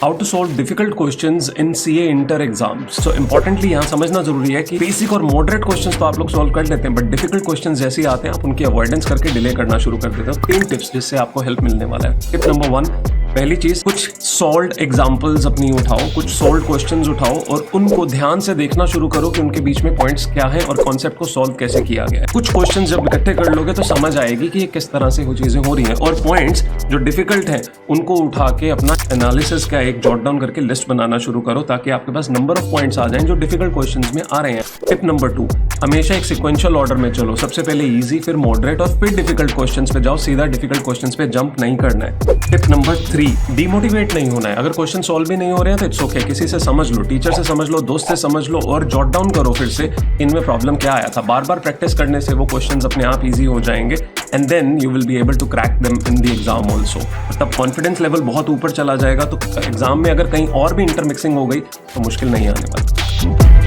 How to solve difficult questions in CA inter exams. So importantly यहाँ समझना जरूरी है कि बेसिक और मॉडरेट क्वेश्चंस तो आप लोग सॉल्व कर लेते हैं, बट डिफिकल्ट क्वेश्चंस जैसे ही आते हैं आप उनकी अवॉइडेंस करके डिले करना शुरू कर देते हो। 3 टिप्स जिससे आपको हेल्प मिलने वाला है। टिप नंबर 1, पहली चीज, कुछ सॉल्व्ड एग्जांपल्स अपनी उठाओ, कुछ सॉल्व्ड क्वेश्चंस उठाओ और उनको ध्यान से देखना शुरू करो कि उनके बीच में पॉइंट्स क्या हैं और कॉन्सेप्ट को सॉल्व कैसे किया गया है। कुछ क्वेश्चंस जब इकट्ठे कर लोगे तो समझ आएगी कि ये किस तरह से वो चीजें हो रही हैं, और पॉइंट्स जो डिफिकल्ट हैं उनको उठा के अपना एनालिसिस का एक जॉट डाउन करके लिस्ट बनाना शुरू करो, ताकि आपके पास नंबर ऑफ पॉइंट्स आ जाएं जो डिफिकल्ट क्वेश्चंस में आ रहे हैं। टिप नंबर 2, हमेशा एक सिक्वेंशियल ऑर्डर में चलो। सबसे पहले इजी, फिर मॉडरेट और फिर डिफिकल्ट क्वेश्चंस पे जाओ। सीधा डिफिकल्ट क्वेश्चंस पे जंप नहीं करना है। टिप नंबर 3, डिमोटिवेट नहीं होना है। अगर क्वेश्चन सॉल्व भी नहीं हो रहे हैं तो इट्स ओके, किसी से समझ लो, टीचर से समझ लो, दोस्त से समझ लो और जॉट डाउन करो फिर से इनमें प्रॉब्लम क्या आया था। बार बार प्रैक्टिस करने से वो क्वेश्चंस अपने आप इजी हो जाएंगे and then you will be able to crack them in the exam also. तब कॉन्फिडेंस लेवल बहुत ऊपर चला जाएगा, तो एग्जाम में अगर कहीं और भी इंटरमिक्सिंग हो गई तो मुश्किल नहीं आने वाली।